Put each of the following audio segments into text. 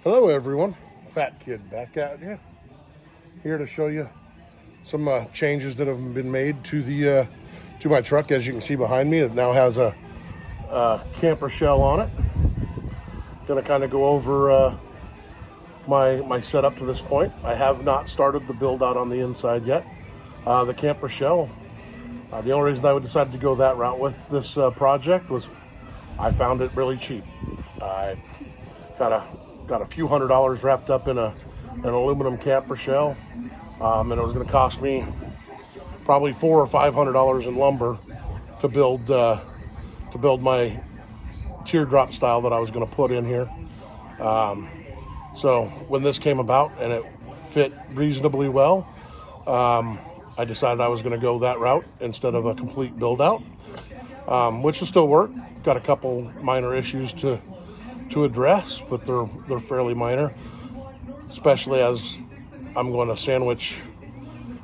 Hello everyone, Fat Kid back at you, here to show you some changes that have been made to the to my truck. As you can see behind me, it now has a camper shell on it. Gonna kind of go over my setup to this point. I have not started the build out on the inside yet. The camper shell, the only reason I decided to go that route with this project was I found it really cheap. I got a few $100s wrapped up in an aluminum camper shell, and it was going to cost me probably $400 or $500 in lumber to build my teardrop style that I was going to put in here. So when this came about and it fit reasonably well, I decided I was going to go that route instead of a complete build out, which will still work. Got a couple minor issues to address, but they're fairly minor, especially as I'm going to sandwich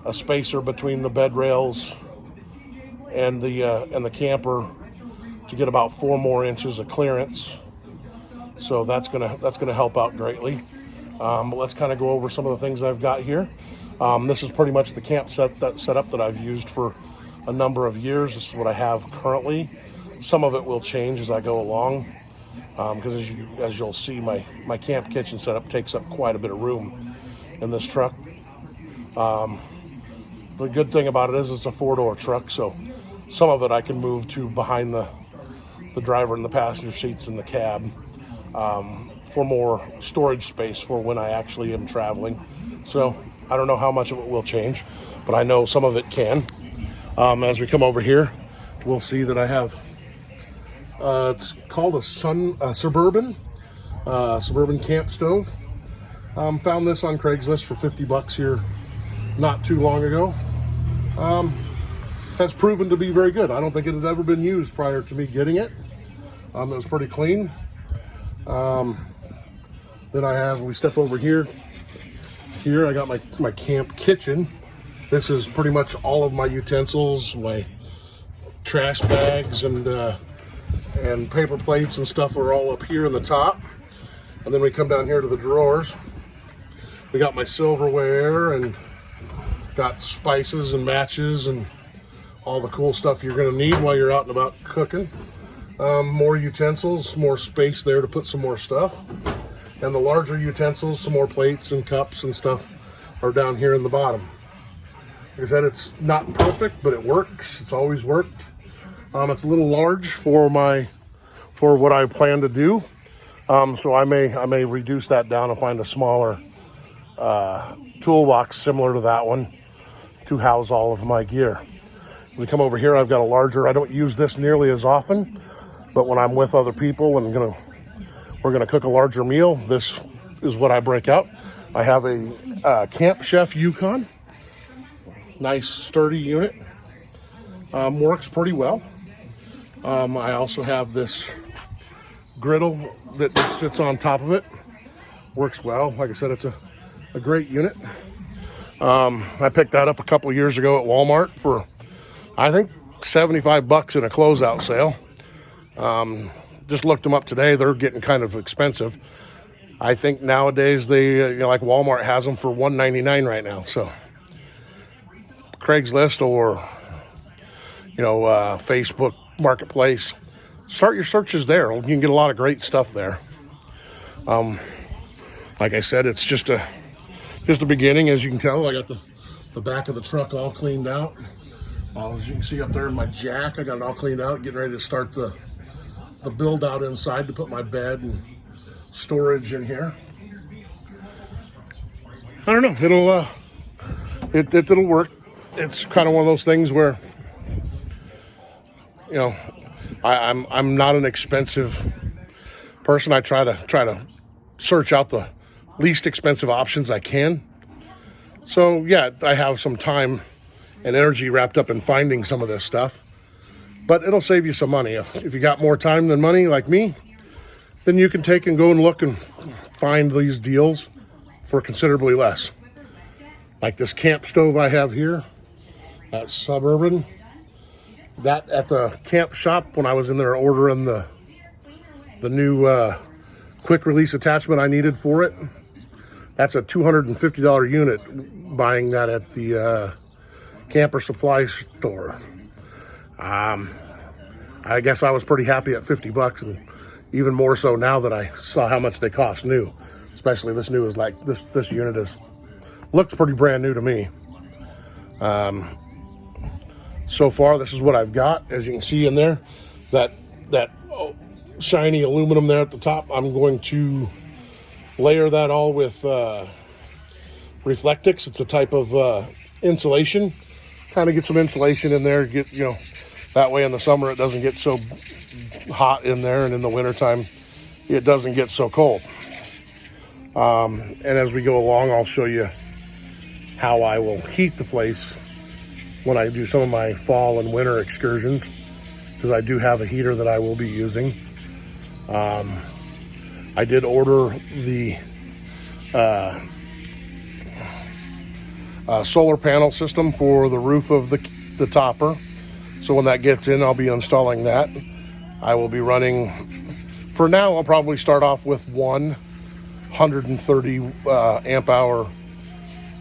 a spacer between the bed rails and the camper to get about 4 more inches of clearance. So that's gonna help out greatly. But let's kind of go over some of the things I've got here. This is pretty much the camp setup that I've used for a number of years. This is what I have currently. Some of it will change as I go along. Because as you'll see, my camp kitchen setup takes up quite a bit of room in this truck. The good thing about it is it's a 4-door truck, so some of it I can move to behind the driver and the passenger seats in the cab for more storage space for when I actually am traveling. So I don't know how much of it will change, but I know some of it can. As we come over here, we'll see that I have it's called a Suburban camp stove. Found this on Craigslist for $50 here not too long ago. Has proven to be very good. I don't think it had ever been used prior to me getting it. It was pretty clean. Then we step over here. Here I got my camp kitchen. This is pretty much all of my utensils, my trash bags and paper plates and stuff are all up here in the top. And then we come down here to the drawers. We got my silverware and got spices and matches and all the cool stuff you're gonna need while you're out and about cooking. More utensils, more space there to put some more stuff. And the larger utensils, some more plates and cups and stuff are down here in the bottom. Like I said, it's not perfect, but it works. It's always worked. It's a little large for what I plan to do, so I may reduce that down and find a smaller toolbox similar to that one to house all of my gear. When we come over here, I've got a larger. I don't use this nearly as often, but when I'm with other people and we're gonna cook a larger meal, this is what I break out. I have a Camp Chef Yukon, nice sturdy unit, works pretty well. I also have this griddle that sits on top of it. Works well. Like I said, it's a great unit. I picked that up a couple years ago at Walmart for, I think, $75 in a closeout sale. Just looked them up today. They're getting kind of expensive. I think nowadays they, like Walmart has them for $1.99 right now. So Craigslist or, Facebook Marketplace, start your searches there. You can get a lot of great stuff there. Like I said, it's just a beginning. As you can tell, I got the back of the truck all cleaned out. As you can see up there in my jack, I got it all cleaned out, getting ready to start the build out inside to put my bed and storage in here. I don't know, it'll work. It's kind of one of those things where I'm not an expensive person. I try to search out the least expensive options I can. So yeah, I have some time and energy wrapped up in finding some of this stuff, but it'll save you some money. If you got more time than money like me, then you can take and go and look and find these deals for considerably less. Like this camp stove I have here, that Suburban. That at the camp shop when I was in there ordering the new quick release attachment I needed for it. That's a $250 unit, buying that at the camper supply store. I guess I was pretty happy at 50 bucks, and even more so now that I saw how much they cost new. Especially this new is like, this unit looks pretty brand new to me. So far, this is what I've got. As you can see in there, that shiny aluminum there at the top, I'm going to layer that all with Reflectix. It's a type of insulation. Kind of get some insulation in there. Get, you know, that way in the summer it doesn't get so hot in there, and in the wintertime it doesn't get so cold. And as we go along, I'll show you how I will heat the place when I do some of my fall and winter excursions, because I do have a heater that I will be using. I did order the solar panel system for the roof of the topper. So when that gets in, I'll be installing that. I will be running, for now, I'll probably start off with 130 amp hour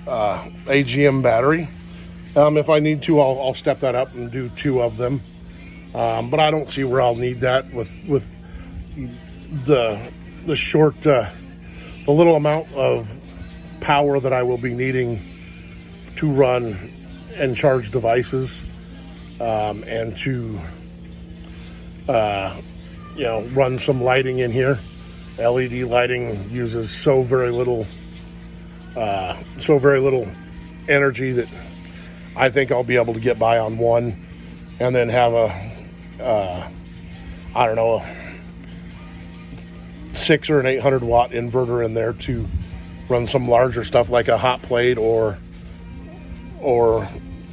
AGM battery. If I need to, I'll step that up and do 2 of them. But I don't see where I'll need that with the short, the little amount of power that I will be needing to run and charge devices, and to you know, run some lighting in here. LED lighting uses so very little energy that I think I'll be able to get by on one, and then have a I don't know, a 600 or an 800 watt inverter in there to run some larger stuff like a hot plate or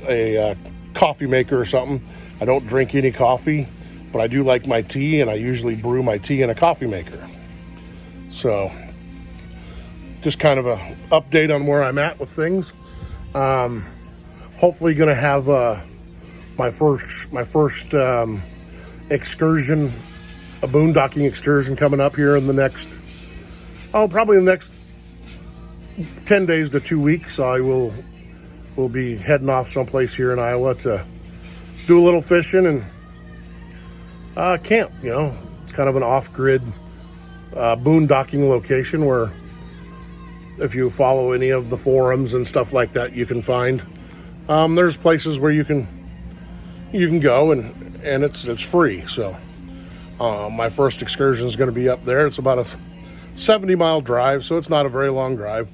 a coffee maker or something. I don't drink any coffee, but I do like my tea, and I usually brew my tea in a coffee maker. So just kind of a update on where I'm at with things. Hopefully going to have my first excursion, a boondocking excursion, coming up here in the next, probably the next 10 days to 2 weeks. I will be heading off someplace here in Iowa to do a little fishing and camp. You know, it's kind of an off-grid boondocking location where, if you follow any of the forums and stuff like that, you can find there's places where you can go, and it's free. So my first excursion is going to be up there. It's about a 70-mile drive, so it's not a very long drive.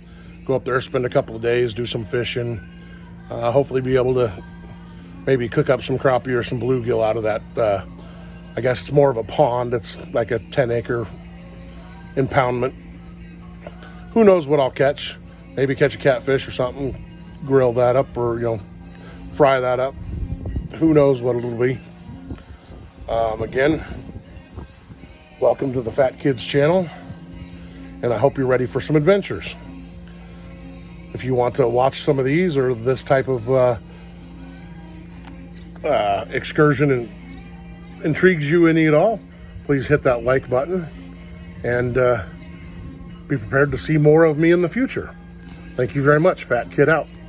Go up there, spend a couple of days, do some fishing, hopefully be able to maybe cook up some crappie or some bluegill out of that. I guess it's more of a pond. It's like a 10-acre impoundment. Who knows what I'll catch? Maybe catch a catfish or something, grill that up, or, you know, fry that up. Who knows what it'll be. Again, welcome to the Fat Kids channel, and I hope you're ready for some adventures. If you want to watch some of these or this type of excursion and intrigues you any at all, please hit that like button, and be prepared to see more of me in the future. Thank you very much. Fat Kid out.